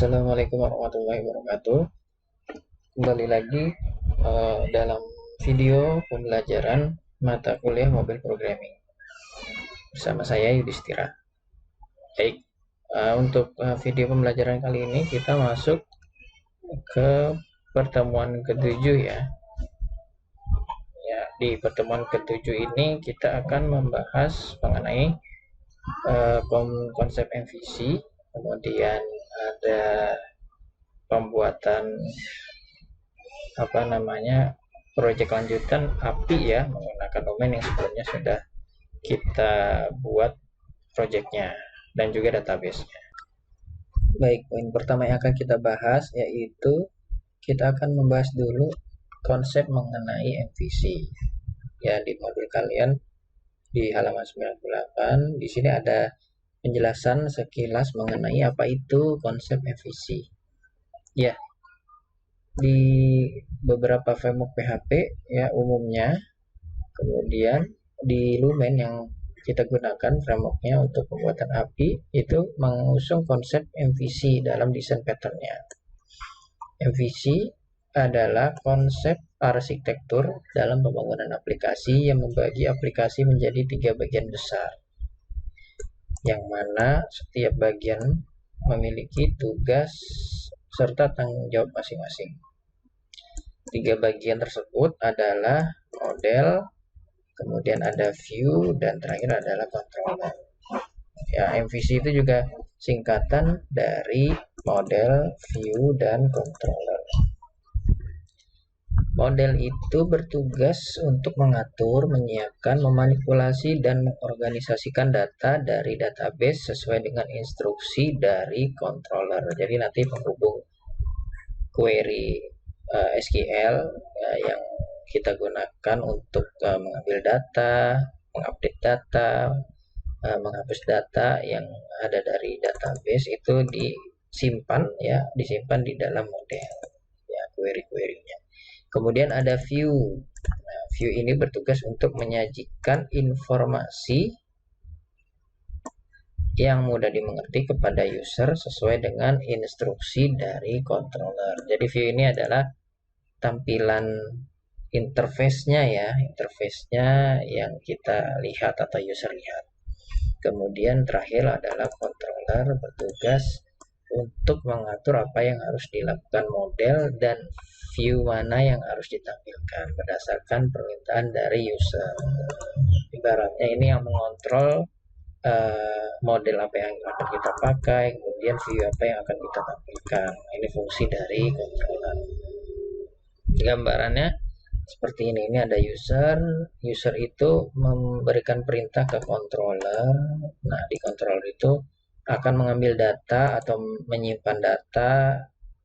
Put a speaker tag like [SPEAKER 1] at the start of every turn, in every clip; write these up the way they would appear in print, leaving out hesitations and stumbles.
[SPEAKER 1] Assalamualaikum warahmatullahi wabarakatuh. Kembali lagi dalam video pembelajaran mata kuliah Mobile Programming bersama saya Yudhistira. Baik, untuk video pembelajaran kali ini kita masuk ke pertemuan ke-7 ya. Ya, di pertemuan ke-7 ini kita akan membahas mengenai konsep MVC, kemudian ada pembuatan proyek lanjutan API ya, menggunakan domain yang sebelumnya sudah kita buat proyeknya dan juga database-nya. Baik, poin pertama yang akan kita bahas yaitu kita akan membahas dulu konsep mengenai MVC ya. Di modul kalian di halaman 98 di sini ada penjelasan sekilas mengenai apa itu konsep MVC ya. Di beberapa framework PHP ya umumnya, kemudian di Lumen yang kita gunakan frameworknya untuk pembuatan API itu mengusung konsep MVC dalam desain patternnya. MVC adalah konsep arsitektur dalam pembangunan aplikasi yang membagi aplikasi menjadi 3 bagian besar, yang mana setiap bagian memiliki tugas serta tanggung jawab masing-masing. 3 bagian tersebut adalah model, kemudian ada view, dan terakhir adalah controller. Ya, MVC itu juga singkatan dari model, view, dan controller. Model itu bertugas untuk mengatur, menyiapkan, memanipulasi, dan mengorganisasikan data dari database sesuai dengan instruksi dari controller. Jadi nanti penghubung query SQL yang kita gunakan untuk mengambil data, mengupdate data, menghapus data yang ada dari database itu disimpan di dalam model ya, query-querynya. Kemudian ada view. Nah, view ini bertugas untuk menyajikan informasi yang mudah dimengerti kepada user sesuai dengan instruksi dari controller. Jadi view ini adalah tampilan interface-nya ya, interface-nya yang kita lihat atau user lihat. Kemudian terakhir adalah controller, bertugas untuk mengatur apa yang harus dilakukan model dan view mana yang harus ditampilkan berdasarkan permintaan dari user. Ibaratnya ini yang mengontrol model apa yang akan kita pakai, kemudian view apa yang akan kita tampilkan. Ini fungsi dari controller. Gambarannya seperti ini ada user itu memberikan perintah ke controller. Nah, di controller itu akan mengambil data atau menyimpan data,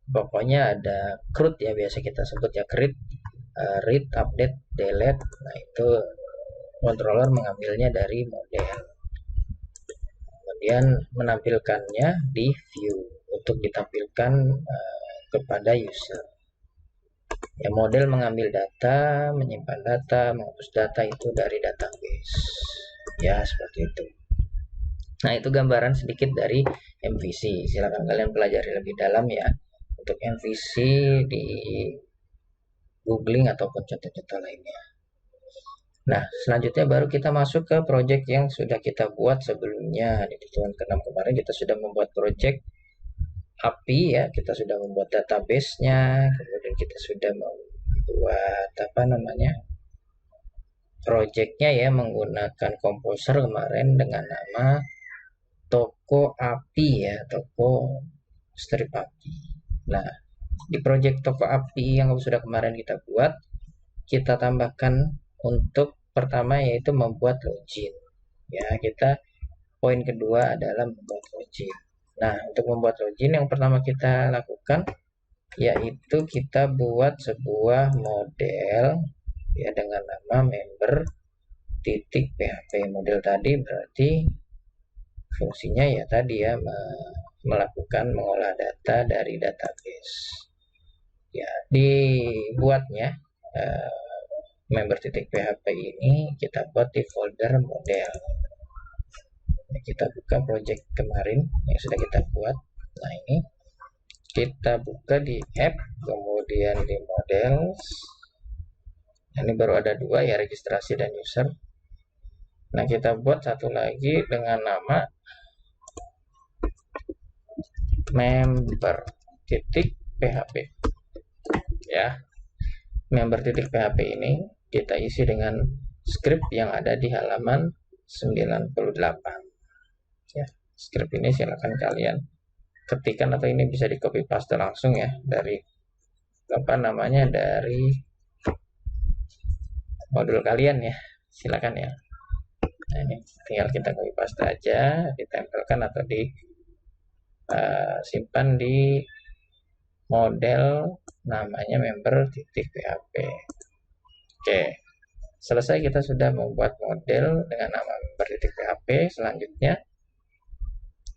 [SPEAKER 1] pokoknya ada CRUD ya, biasa kita sebut ya CRUD, read, update, delete. Nah, itu controller mengambilnya dari model, kemudian menampilkannya di view untuk ditampilkan kepada user. Ya, model mengambil data, menyimpan data, menghapus data itu dari database. Ya, seperti itu. Nah, itu gambaran sedikit dari MVC. Silakan kalian pelajari lebih dalam ya untuk MVC di googling ataupun contoh-contoh lainnya. Nah, selanjutnya baru kita masuk ke project yang sudah kita buat sebelumnya. Di tujuan ke-6 kemarin kita sudah membuat project API ya, kita sudah membuat database-nya, kemudian kita sudah membuat project-nya ya menggunakan Composer kemarin dengan nama toko API ya, toko strip API. Nah, di project toko API yang sudah kemarin kita buat, kita tambahkan untuk pertama yaitu membuat login. Ya, kita poin kedua adalah membuat login. Nah, untuk membuat login yang pertama kita lakukan yaitu kita buat sebuah model ya dengan nama member.php. Model tadi berarti fungsinya ya tadi ya melakukan mengolah data dari database. Ya, dibuatnya member.php ini kita buat di folder model. Kita buka project kemarin yang sudah kita buat. Nah, ini kita buka di app, kemudian di models. Ini baru ada dua ya, registrasi dan user. Nah, kita buat satu lagi dengan nama member.php ya. Member.php ini kita isi dengan script yang ada di halaman 98 ya. Script ini silakan kalian ketikkan atau ini bisa di copy paste langsung ya dari dari modul kalian ya, silakan ya. Nah, ini tinggal kita copy paste aja, ditempelkan atau di simpan di model namanya member.php. Oke, selesai, kita sudah membuat model dengan nama member.php. Selanjutnya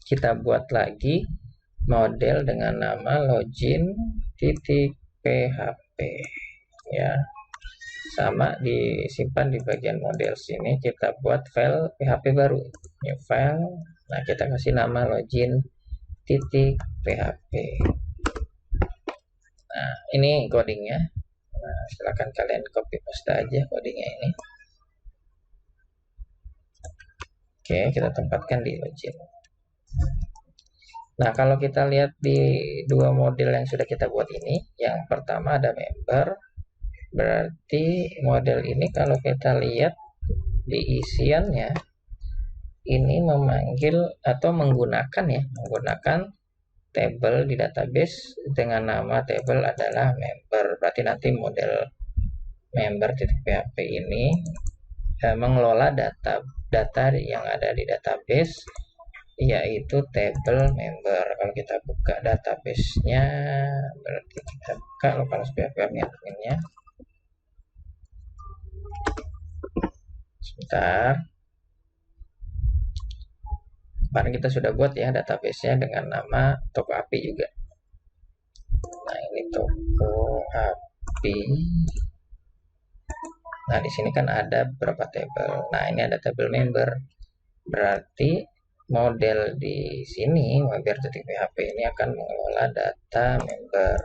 [SPEAKER 1] kita buat lagi model dengan nama login.php ya. Sama, disimpan di bagian model sini, kita buat file PHP baru, new file. Nah, kita kasih nama login.php. Nah, ini codingnya. Nah, silakan kalian copy paste aja codingnya ini. Oke, kita tempatkan di login. Nah, kalau kita lihat di dua model yang sudah kita buat ini, yang pertama ada member, berarti model ini kalau kita lihat di isiannya, ini memanggil atau menggunakan table di database dengan nama table adalah member. Berarti nanti model member.php ini mengelola data yang ada di database, yaitu table member. Kalau kita buka database-nya, berarti kita buka localhost.php adminnya. Sebentar. Kemarin kita sudah buat ya database-nya dengan nama toko API juga. Nah, ini toko API. Nah, di sini kan ada beberapa table. Nah, ini ada table member. Berarti model di sini member.php ini akan mengelola data member.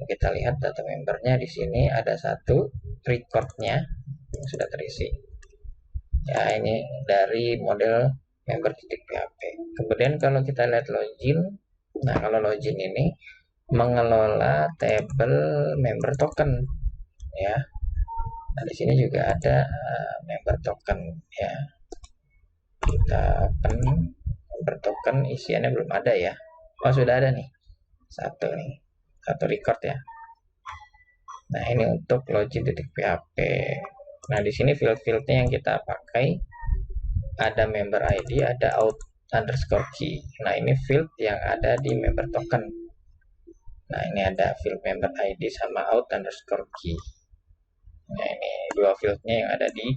[SPEAKER 1] Kita lihat data membernya di sini ada satu recordnya yang sudah terisi. Ya, ini dari model member.php. Kemudian kalau kita lihat login, nah kalau login ini mengelola table member token ya. Nah, di sini juga ada member token ya. Kita open member token, isiannya belum ada ya. Oh, sudah ada nih. Satu record ya. Nah, ini untuk login.php. Nah, di sini field-fieldnya yang kita pakai ada member ID, ada out underscore key. Nah, ini field yang ada di member token. Nah, ini ada field member ID sama out underscore key. Nah, ini dua fieldnya yang ada di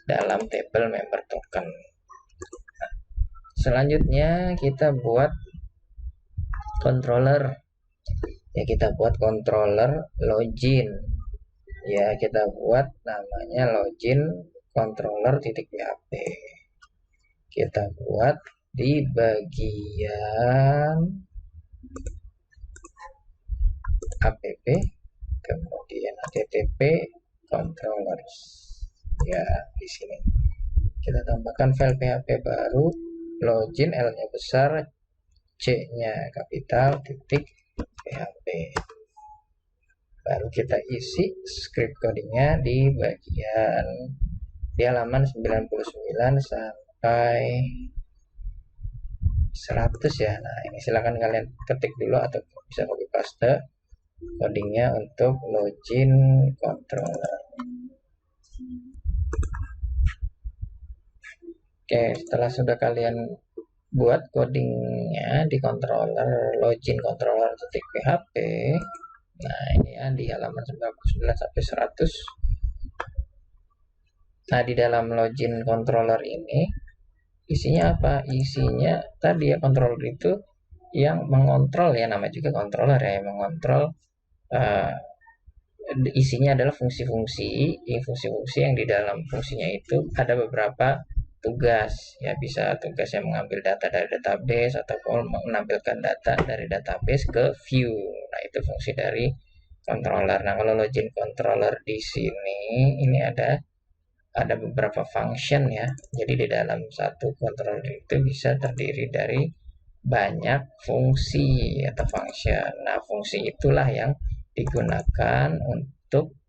[SPEAKER 1] dalam table member token. Nah, selanjutnya kita buat controller. Ya, kita buat controller login. Ya, kita buat namanya login controller.php. Kita buat di bagian app, kemudian http controllers. Ya, di sini kita tambahkan file PHP baru, login, L-nya besar, C-nya kapital, titik PHP. Baru kita isi script codingnya di bagian di halaman 99 sampai 100 ya. Nah, ini silahkan kalian ketik dulu atau bisa copy paste codingnya untuk login controller. Oke, setelah sudah kalian buat codingnya di controller login controller.php, nah ini ya di halaman 99 sampai 100. Nah, di dalam login controller ini isinya apa? Isinya tadi ya, controller itu yang mengontrol ya, nama juga controller ya, yang mengontrol isinya adalah fungsi-fungsi yang di dalam fungsinya itu ada beberapa tugas ya, bisa tugas yang mengambil data dari database ataupun menampilkan data dari database ke view. Nah, itu fungsi dari controller. Nah, kalau login controller di sini ini ada beberapa function ya. Jadi di dalam satu controller itu bisa terdiri dari banyak fungsi atau function. Nah, fungsi itulah yang digunakan untuk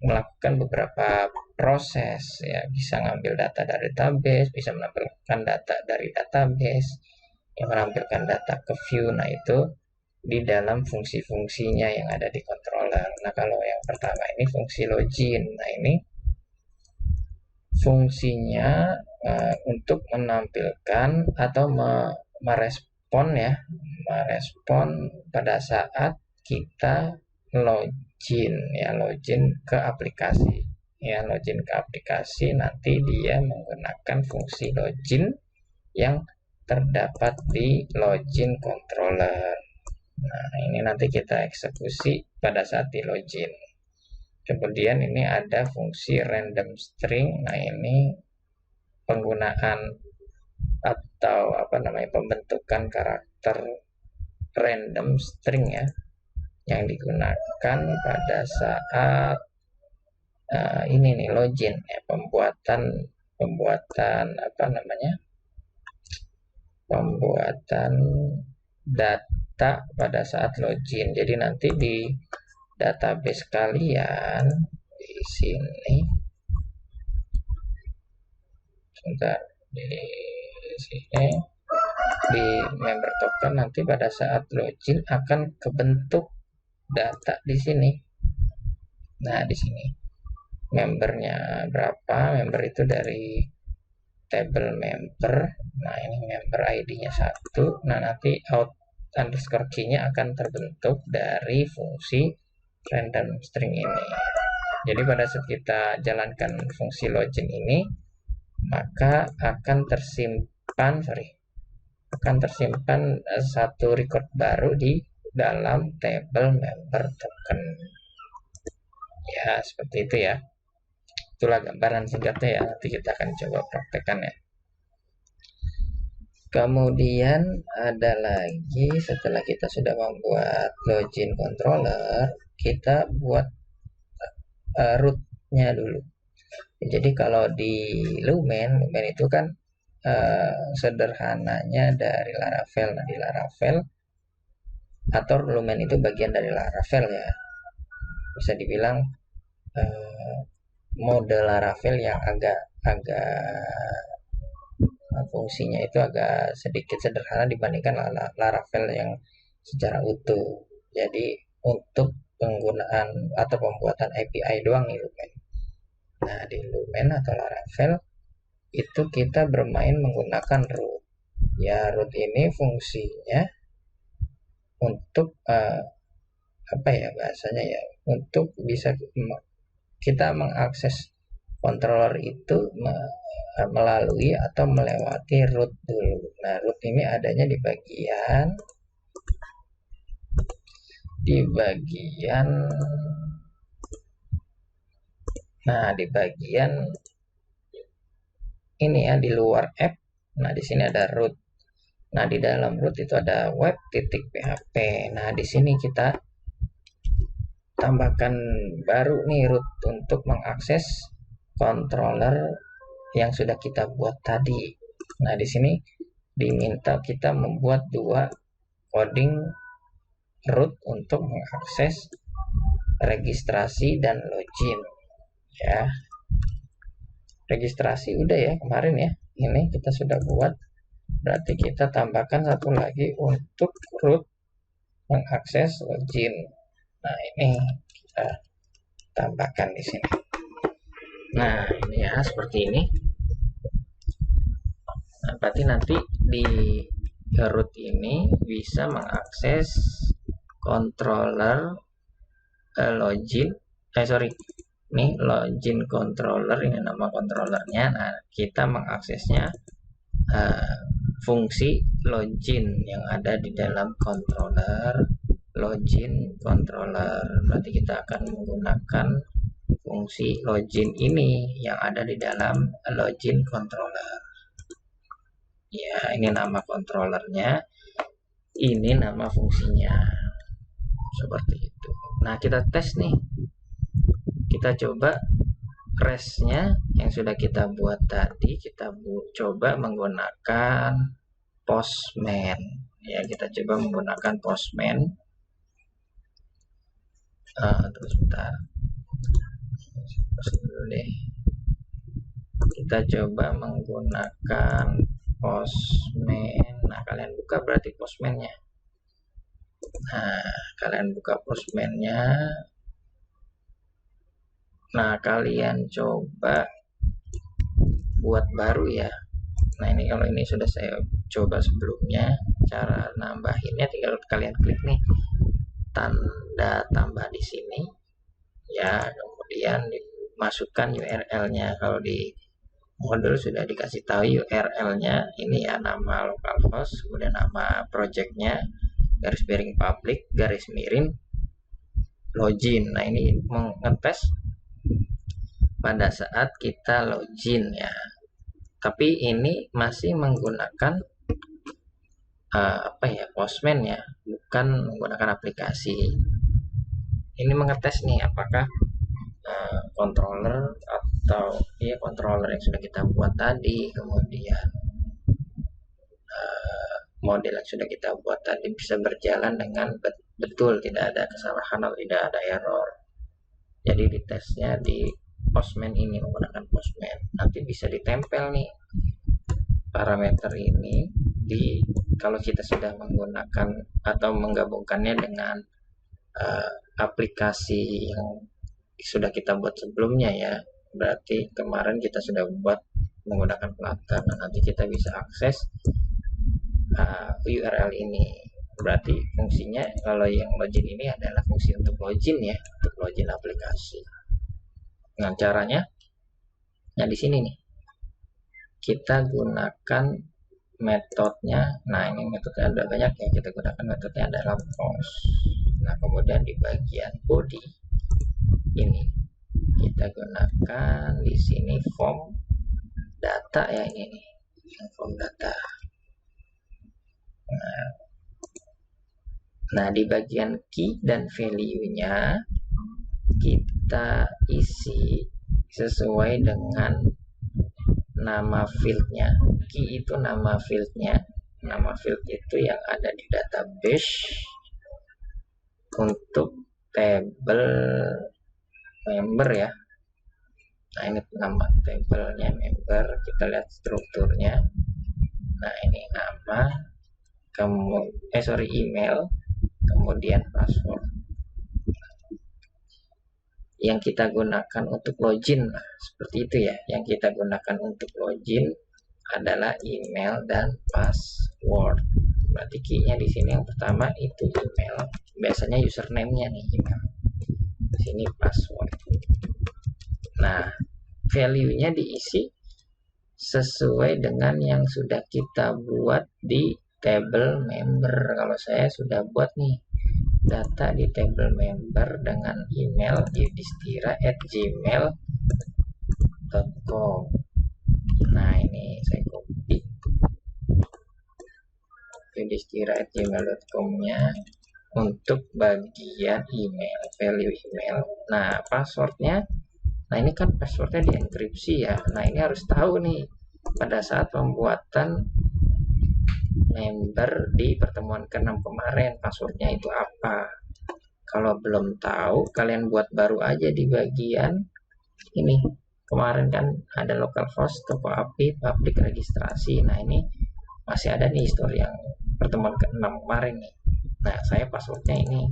[SPEAKER 1] melakukan beberapa proses ya, bisa ngambil data dari database, bisa menampilkan data dari database, yang menampilkan data ke view. Nah, itu di dalam fungsi-fungsinya yang ada di controller. Nah, kalau yang pertama ini fungsi login. Nah, ini fungsinya untuk menampilkan atau merespon ya, merespon pada saat kita login ya, login ke aplikasi ya, login ke aplikasi. Nanti dia menggunakan fungsi login yang terdapat di login controller. Nah, ini nanti kita eksekusi pada saat di login. Kemudian ini ada fungsi random string. Nah, ini penggunaan atau pembentukan karakter random string ya, yang digunakan pada saat ini nih login ya, pembuatan data pada saat login. Jadi nanti di database kalian di sini, sebentar, di sini di member token nanti pada saat login akan kebentuk data di sini. Nah, di sini membernya berapa, member itu dari table member. Nah, ini member ID-nya 1. Nah, nanti out underscore key-nya akan terbentuk dari fungsi random string ini. Jadi pada saat kita jalankan fungsi login ini, maka akan tersimpan satu record baru di dalam table member token. Ya, seperti itu ya. Itulah gambaran singkatnya ya. Nanti kita akan coba praktekkan ya. Kemudian ada lagi, setelah kita sudah membuat login controller, kita buat root-nya dulu. Jadi kalau di Lumen itu kan sederhananya dari Laravel. Nah, di Laravel atau Lumen itu bagian dari Laravel ya. Bisa dibilang mode Laravel yang agak fungsinya itu agak sedikit sederhana dibandingkan Laravel yang secara utuh. Jadi untuk penggunaan atau pembuatan API doang nih Lumen. Nah, di Lumen atau Laravel itu kita bermain menggunakan root. Ya, root ini fungsinya untuk bahasanya ya, untuk bisa kita mengakses controller itu melalui atau melewati root dulu. Nah, root ini adanya di bagian ini ya, di luar app. Nah, di sini ada root. Nah, di dalam root itu ada web.php. Nah, di sini kita tambahkan baru nih root untuk mengakses controller yang sudah kita buat tadi. Nah, di sini diminta kita membuat 2 coding root untuk mengakses registrasi dan login ya. Registrasi udah ya kemarin ya, ini kita sudah buat. Berarti kita tambahkan satu lagi untuk root mengakses login. Nah, ini kita tambahkan di sini. Nah, ini ya seperti ini. Nah, berarti nanti di root ini bisa mengakses controller login. Ini login controller, ini nama controllernya. Nah, kita mengaksesnya fungsi login yang ada di dalam controller login controller. Berarti kita akan menggunakan fungsi login ini yang ada di dalam login controller. Ya, ini nama controllernya, ini nama fungsinya. Seperti itu. Nah, kita tes nih. Kita coba restnya yang sudah kita buat tadi, kita coba menggunakan Postman. Ya, kita coba menggunakan Postman. Terus bentar. Dulu deh. Kita coba menggunakan Postman. Nah, kalian buka berarti Postman-nya. Nah, kalian buka Postman-nya. Nah, kalian coba buat baru ya. Nah, ini kalau ini sudah saya coba sebelumnya, cara nambahinnya tinggal kalian klik nih tanda tambah di sini ya, kemudian dimasukkan URL-nya. Kalau di modul sudah dikasih tahu URL-nya ini ya, nama localhost, kemudian nama project-nya, garis miring public, garis miring login. Nah, ini mengetes pada saat kita login ya. Tapi ini masih menggunakan Postman ya, bukan menggunakan aplikasi. Ini mengetes nih apakah controller atau controller yang sudah kita buat tadi, kemudian model yang sudah kita buat tadi bisa berjalan dengan betul, tidak ada kesalahan atau tidak ada error. Jadi di tesnya di Postman ini, menggunakan Postman, nanti bisa ditempel nih parameter ini di, kalau kita sudah menggunakan atau menggabungkannya dengan aplikasi yang sudah kita buat sebelumnya ya, berarti kemarin kita sudah buat menggunakan Flutter. Nah, nanti kita bisa akses URL ini. Berarti fungsinya kalau yang login ini adalah fungsi untuk login ya, untuk login aplikasi. Nah, caranya nah di sini nih kita gunakan metodenya. Nah, ini metodenya ada banyak ya, kita gunakan metodenya adalah post. Nah, kemudian di bagian body ini kita gunakan di sini form data ya, ini nih yang form data. Nah, di bagian key dan value-nya kita isi sesuai dengan nama field-nya. Key itu nama field-nya. Nama field itu yang ada di database untuk table member ya. Nah, ini nama tabelnya member. Kita lihat strukturnya. Nah, ini nama, email, kemudian password. Yang kita gunakan untuk login, nah, seperti itu ya. Yang kita gunakan untuk login adalah email dan password. Berarti key-nya di sini yang pertama itu email, biasanya username-nya nih email. Di sini password. Nah, value-nya diisi sesuai dengan yang sudah kita buat di table member. Kalau saya sudah buat nih data di table member dengan email yudhistira@gmail.com. Nah, ini saya copy yudhistira@gmail.com-nya untuk bagian email, value email. Nah, passwordnya, nah ini kan passwordnya dienkripsi ya. Nah, ini harus tahu nih pada saat pembuatan member di pertemuan ke-6 kemarin passwordnya itu apa. Kalau belum tahu, kalian buat baru aja di bagian ini. Kemarin kan ada localhost, toko API, public registrasi. Nah, ini masih ada nih histori yang pertemuan ke-6 kemarin nih. Nah, saya passwordnya ini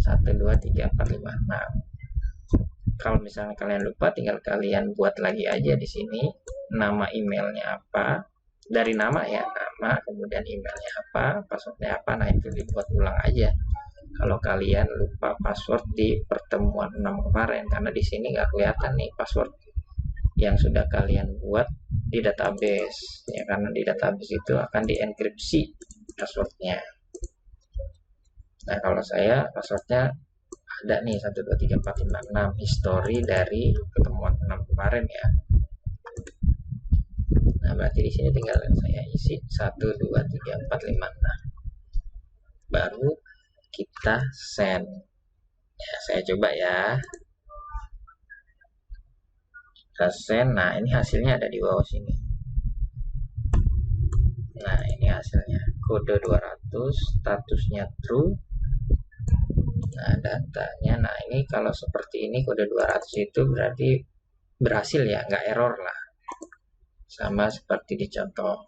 [SPEAKER 1] 123456. Kalau misalnya kalian lupa, tinggal kalian buat lagi aja di sini nama emailnya apa, dari nama ya, nama, kemudian emailnya apa, passwordnya apa. Nah, itu dibuat ulang aja kalau kalian lupa password di pertemuan 6 kemarin, karena di sini nggak kelihatan nih password yang sudah kalian buat di database ya, karena di database itu akan dienkripsi passwordnya. Nah, kalau saya passwordnya ada nih 123456, history dari pertemuan 6 kemarin ya. Nah, berarti di sini tinggal saya isi 1, 2, 3, 4, 5. Nah, baru kita send. Ya, saya coba ya. Kita send. Nah, ini hasilnya ada di bawah sini. Nah, ini hasilnya. Kode 200, statusnya true. Nah, datanya. Nah, ini kalau seperti ini kode 200 itu berarti berhasil ya, nggak error lah. Sama seperti di contoh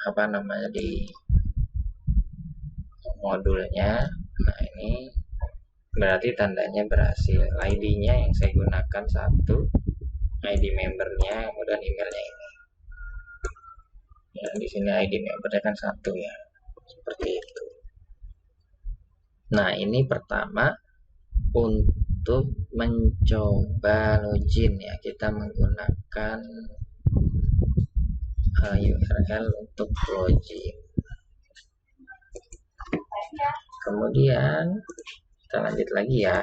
[SPEAKER 1] apa namanya di modulnya. Nah, ini berarti tandanya berhasil. ID-nya yang saya gunakan 1, ID membernya, kemudian emailnya ini. Ya, di sini ID membernya kan 1 ya. Seperti itu. Nah, ini pertama untuk mencoba login ya, kita menggunakan URL untuk login. Kemudian kita lanjut lagi ya.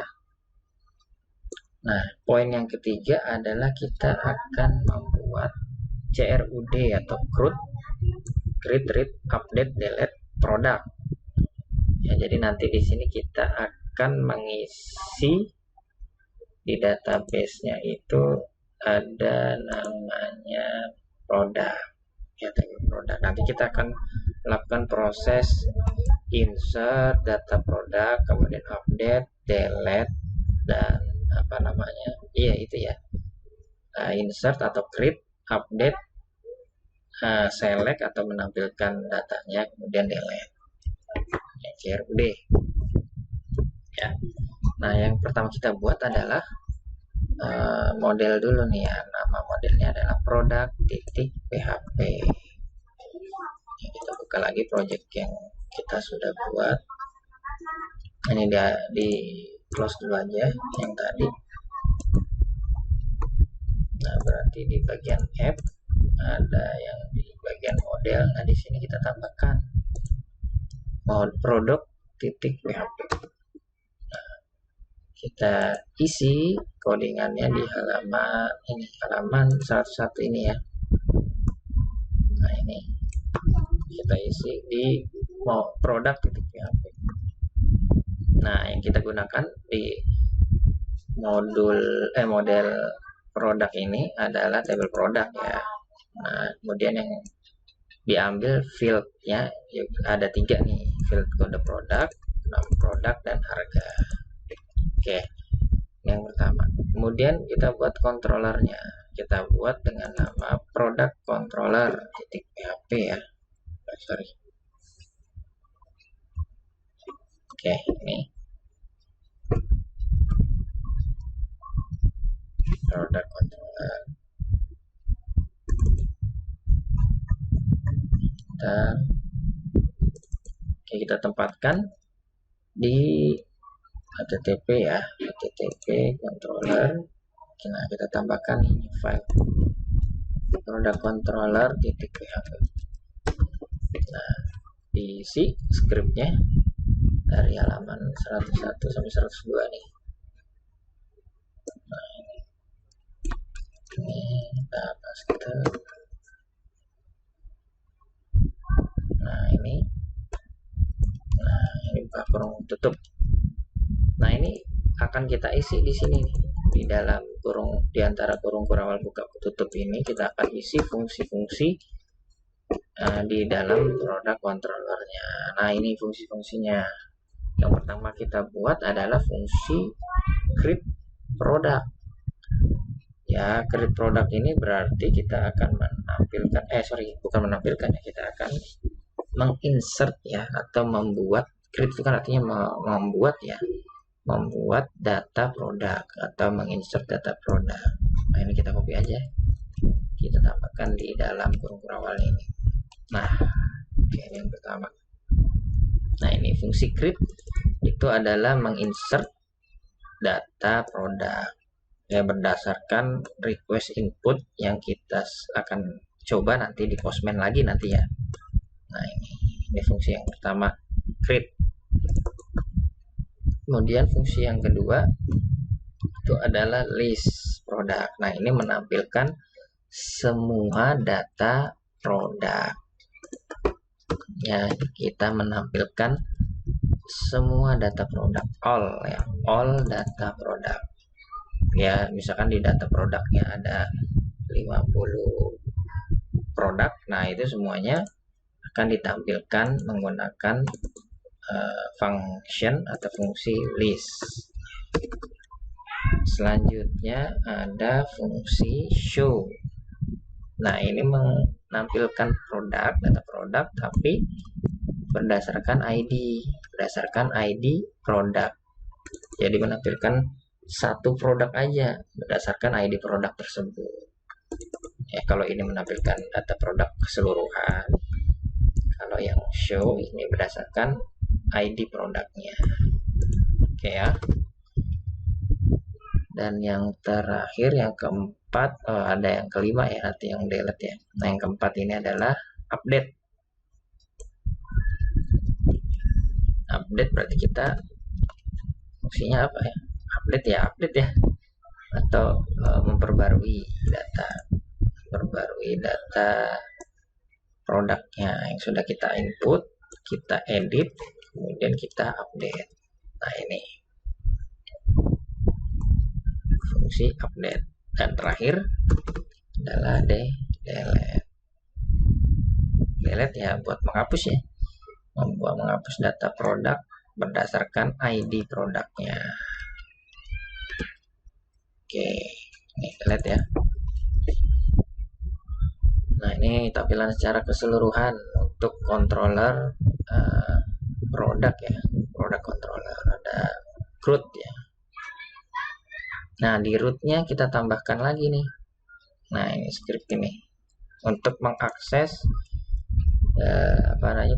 [SPEAKER 1] Nah, poin yang ketiga adalah kita akan membuat CRUD atau create, read, update, delete product. Ya, jadi nanti di sini kita akan mengisi di database-nya itu ada namanya produk. Ya, produk. Nanti kita akan melakukan proses insert data produk, kemudian update, delete, dan apa namanya? Iya, itu ya. Insert atau create, update, select atau menampilkan datanya, kemudian delete. Ya, CRUD. Ya. Nah, yang pertama kita buat adalah model dulu nih ya. Nama modelnya adalah produk.php. Ya, kita buka lagi project yang kita sudah buat. Ini dia di close dulu aja yang tadi. Nah, berarti di bagian app ada yang di bagian model. Nah, di sini kita tambahkan produk.php. Nah, kita isi codingannya di halaman 101 ini ya. Nah, ini kita isi di produk.php. Nah, yang kita gunakan di model produk ini adalah tabel produk ya. Nah, kemudian yang diambil fieldnya ada 3 nih, field kode produk, nama produk, dan harga. Oke, yang pertama. Kemudian kita buat controllernya. Kita buat dengan nama product controller.php ya. Sorry. Oke, ini product controller. Kita tempatkan di http ya, http controller. Nah, kita tambahkan ini file product controller.php. Nah, diisi scriptnya dari halaman 101 sampai 102 nih. Nah, ini kita paste. Nah, ini buka kurung tutup. Nah, ini akan kita isi di sini nih, di dalam kurung, di antara kurung awal buka tutup ini kita akan isi fungsi-fungsi di dalam produk controllernya. Nah, ini fungsi-fungsinya. Yang pertama kita buat adalah fungsi create product. Ya, create product ini berarti kita akan menampilkan, bukan menampilkan ya, kita akan menginsert ya, atau membuat. Create itu kan artinya membuat ya, membuat data produk atau menginsert data produk. Nah, ini kita copy aja, kita tambahkan di dalam kurung awal ini. Nah, oke, ini yang pertama. Nah, ini fungsi create itu adalah menginsert data produk ya, berdasarkan request input yang kita akan coba nanti di Postman lagi nanti ya. Nah, ini fungsi yang pertama, create. Kemudian fungsi yang kedua itu adalah list produk. Nah, ini menampilkan semua data produk. Ya, kita menampilkan semua data produk, all data produk. Ya, misalkan di data produknya ada 50 produk. Nah, itu semuanya akan ditampilkan menggunakan function atau fungsi list. Selanjutnya ada fungsi show. Nah, ini menampilkan data produk tapi berdasarkan ID produk. Jadi menampilkan satu produk aja berdasarkan ID produk tersebut. Ya, kalau ini menampilkan data produk keseluruhan. Kalau yang show ini berdasarkan ID produknya. Oke ya. Dan yang terakhir, yang keempat, ada yang kelima ya, nanti yang delete ya. Nah, yang keempat ini adalah update. Update berarti kita fungsinya apa ya? Update ya. Atau memperbarui data produknya yang sudah kita input, kita edit, kemudian kita update. Nah, ini fungsi update. Dan terakhir adalah delete ya, buat menghapus ya, menghapus data produk berdasarkan ID produknya. Oke, ini delete ya. Nah, ini tampilan secara keseluruhan untuk controller produk ya, produk controller. Ada root ya. Nah, di rootnya kita tambahkan lagi nih. Nah, ini script ini untuk mengakses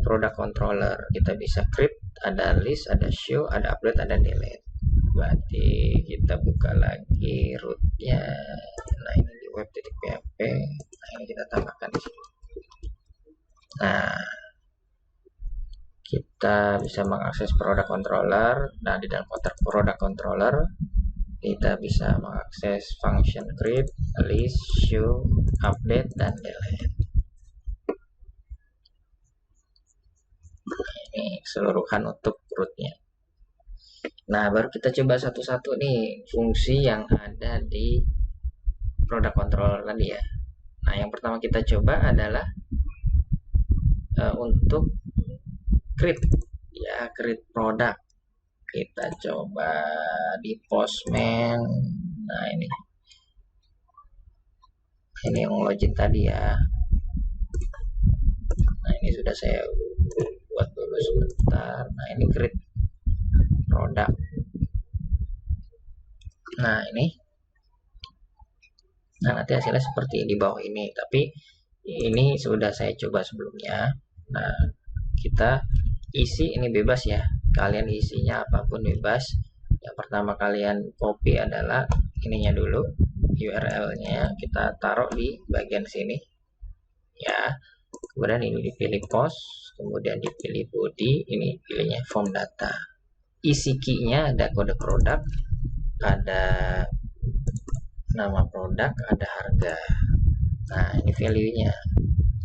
[SPEAKER 1] produk controller. Kita bisa create, ada list, ada show, ada update, ada delete. Berarti kita buka lagi rootnya. Nah, ini di web.php. Nah, ini kita tambahkan di sini. Nah, kita bisa mengakses produk controller. Nah, di dalam produk controller kita bisa mengakses function create, list, show, update, dan delete. Ini keseluruhan untuk rootnya. Nah, baru kita coba satu-satu nih fungsi yang ada di produk controller tadi ya. Nah, yang pertama kita coba adalah untuk create ya, create produk. Kita coba di Postman. Nah, ini yang login tadi ya. Nah, ini sudah saya buat dulu sebentar. Nah, ini create produk. Nah, ini. Nah, nanti hasilnya seperti di bawah ini. Tapi ini sudah saya coba sebelumnya. Nah, kita isi ini bebas ya. Kalian isinya apapun bebas. Yang pertama kalian copy adalah ininya dulu, URL-nya kita taruh di bagian sini ya. Kemudian ini dipilih post, kemudian dipilih body, ini pilihnya form data. Isi key-nya ada kode produk, ada nama produk, ada harga. Nah, ini value-nya.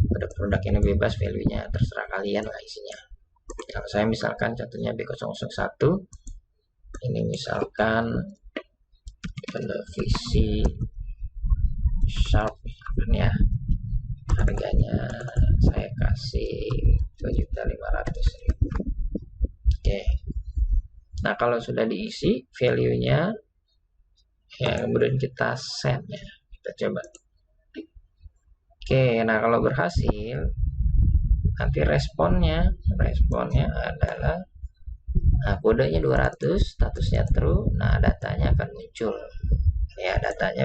[SPEAKER 1] Kode produk ini bebas, value-nya terserah kalian lah isinya. Kalau saya misalkan contohnya B001, ini misalkan televisi Sharp ya, harganya saya kasih 2.500.000. Oke. Nah, kalau sudah diisi value-nya ya, kemudian kita send ya, kita coba. Oke, nah kalau berhasil nanti responnya adalah kodenya 200, statusnya true. Nah, datanya akan muncul ya, datanya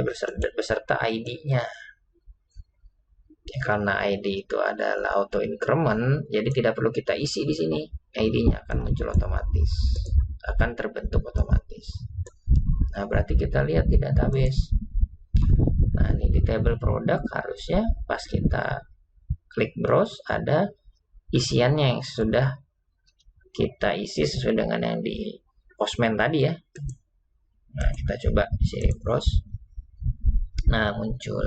[SPEAKER 1] beserta ID-nya ya, karena ID itu adalah auto increment, jadi tidak perlu kita isi di sini, ID-nya akan muncul otomatis, akan terbentuk otomatis. Nah, berarti kita lihat di database. Nah, ini di table produk harusnya pas kita klik browse ada isiannya yang sudah kita isi sesuai dengan yang di Postman tadi ya. Nah, kita coba di sini browse. Nah, muncul.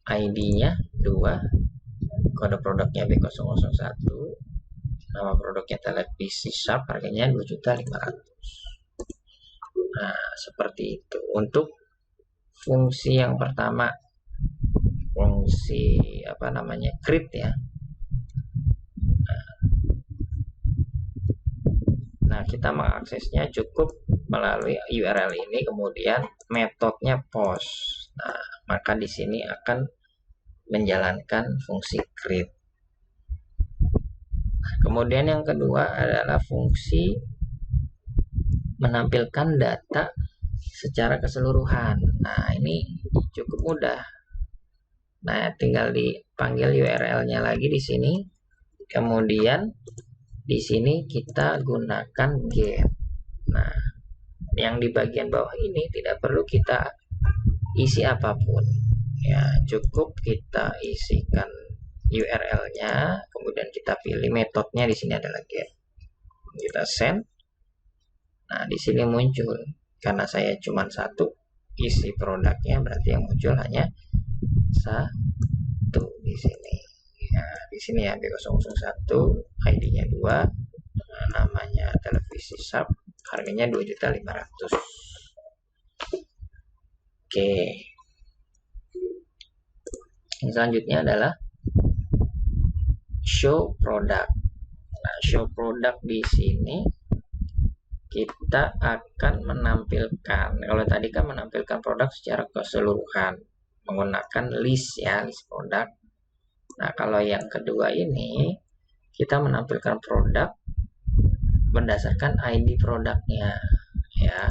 [SPEAKER 1] ID-nya 2, kode produknya B001, nama produknya televisi Sharp, harganya 2.500.000. Nah, seperti itu untuk fungsi yang pertama, fungsi apa namanya, create ya. Nah, kita mengaksesnya cukup melalui URL ini, kemudian metodenya post. Nah, maka di sini akan menjalankan fungsi create. Kemudian yang kedua adalah fungsi menampilkan data secara keseluruhan. Nah, ini cukup mudah. Nah, tinggal dipanggil URL-nya lagi di sini. Kemudian di sini kita gunakan get. Nah, yang di bagian bawah ini tidak perlu kita isi apapun. Ya, cukup kita isikan URL-nya, kemudian kita pilih metodenya, di sini adalah get. Kita send. Nah, di sini muncul, karena saya cuma satu isi produknya, berarti yang muncul hanya satu di sini. Nah, di sini ya B001, ID-nya 2, namanya televisi Sharp, harganya 2.500.000. Oke. Yang selanjutnya adalah show product. Nah, show product di sini kita akan menampilkan, kalau tadi kan menampilkan produk secara keseluruhan menggunakan list ya, list produk. Nah, kalau yang kedua ini kita menampilkan produk berdasarkan ID produknya ya.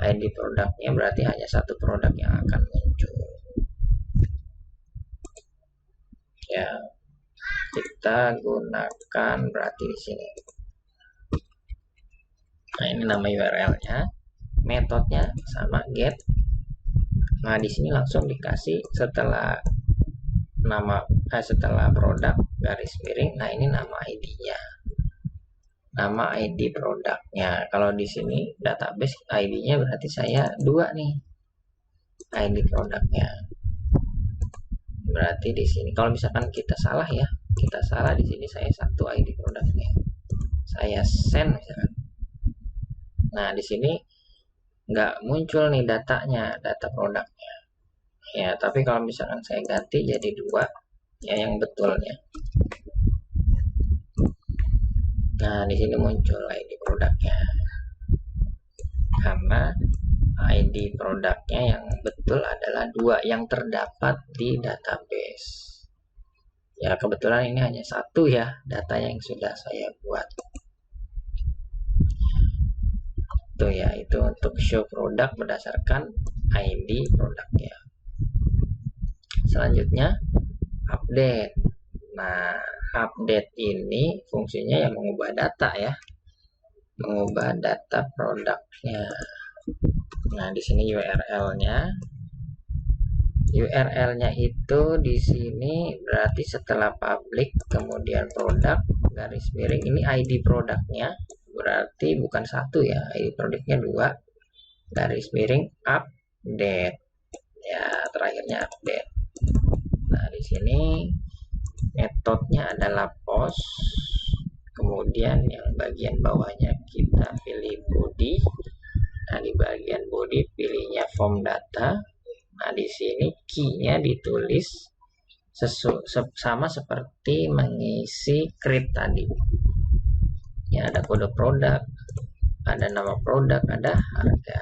[SPEAKER 1] ID produknya berarti hanya satu produk yang akan muncul ya. Kita gunakan berarti di sini. Nah, ini nama URL-nya, metodenya sama get. Nah, di sini langsung dikasih setelah nama setelah produk garis miring. Nah, ini nama ID-nya, nama ID produknya. Kalau di sini database ID-nya berarti saya 2 nih, ID produknya. Berarti di sini kalau misalkan kita salah ya, kita salah di sini, saya 1 ID produknya, saya send misalkan. Nah, di sini nggak muncul nih datanya, data produknya ya. Tapi kalau misalkan saya ganti jadi 2 ya, yang betulnya. Nah, di sini muncul ID produknya, karena ID produknya yang betul adalah 2 yang terdapat di database. Ya, kebetulan ini hanya 1 ya data yang sudah saya buat. Itu ya, itu untuk show produk berdasarkan ID produknya. Selanjutnya update. Nah, update ini fungsinya yang mengubah data ya, mengubah data produknya. Nah, di sini URL-nya itu di sini berarti setelah public kemudian produk garis miring, ini ID produknya berarti bukan 1 ya, ID produknya 2 garis miring update ya, terakhirnya update. Nah, di sini metodenya adalah post, kemudian yang bagian bawahnya kita pilih body. Nah, di bagian body pilihnya form data. Nah, di sini key-nya ditulis sama seperti mengisi create tadi ya, ada kode produk, ada nama produk, ada harga.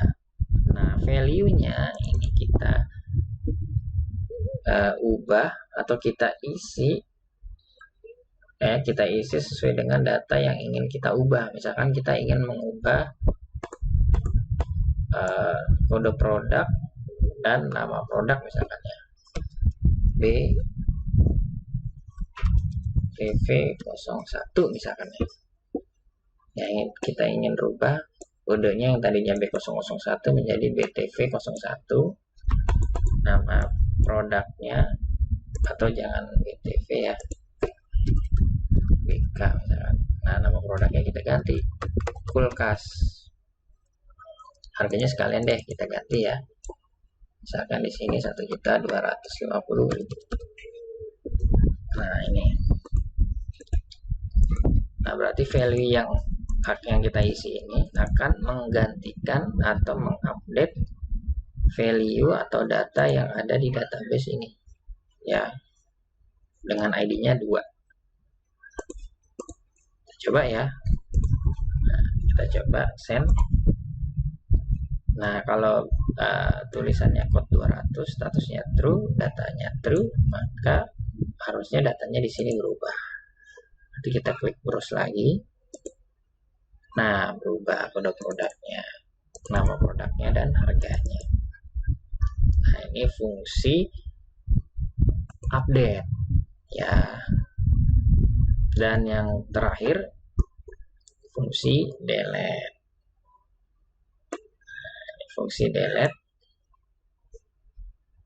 [SPEAKER 1] Nah, value-nya ini kita ubah atau kita isi sesuai dengan data yang ingin kita ubah. Misalkan kita ingin mengubah kode produk dan nama produk misalkan ya, BTV01 misalkan ya. Yang kita ingin rubah kodenya yang tadinya B001 menjadi BTV01, nama produknya, atau jangan BTV ya, BK misalkan. Nah, nama produknya kita ganti kulkas, harganya sekalian deh kita ganti ya, Misalkan di sini 1.250.000. Nah, ini. Nah, berarti value yang kita isi ini akan menggantikan atau mengupdate value atau data yang ada di database ini. Ya, dengan ID-nya 2. Kita coba ya. Nah, kita coba send. Nah, kalau tulisannya code 200, statusnya true, datanya true, maka harusnya datanya di sini berubah. Nanti kita klik browse lagi. Nah, berubah kode produknya, nama produknya, dan harganya. Nah, ini fungsi update ya. Dan yang terakhir fungsi delete. Fungsi delete.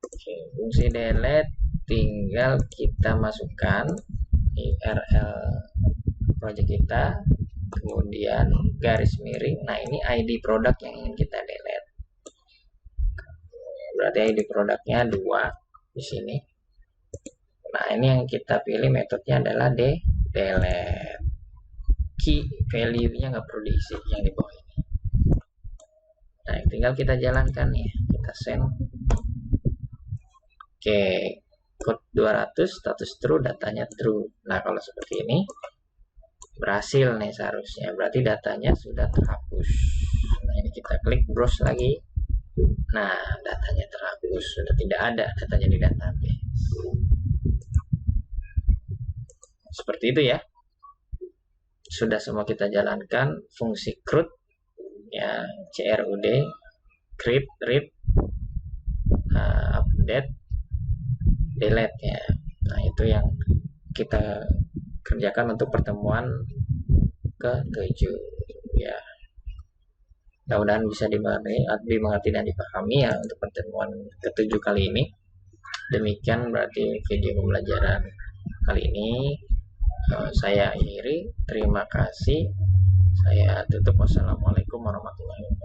[SPEAKER 1] Oke, fungsi delete tinggal kita masukkan URL project kita, kemudian garis miring. Nah, ini ID produk yang ingin kita delete. Berarti ID produknya 2 di sini. Nah, ini yang kita pilih metodenya adalah delete. Key value-nya nggak perlu diisi yang di bawah ini. Nah, tinggal kita jalankan nih, kita send. Oke, code 200 status true, datanya true. Nah, kalau seperti ini berhasil nih seharusnya, berarti datanya sudah terhapus. Nah, ini kita klik browse lagi. Nah, datanya terhapus, sudah tidak ada datanya di database. Seperti itu ya. Sudah semua kita jalankan fungsi CRUD ya, CRUD, create, read, update, delete ya. Nah, itu yang kita kerjakan untuk pertemuan ke-7 ya. Mudah-mudahan bisa dimengerti dan dipahami ya untuk pertemuan ke-7 kali ini. Demikian berarti video pembelajaran kali ini saya akhiri. Terima kasih. Saya tutup. Wassalamualaikum warahmatullahi wabarakatuh.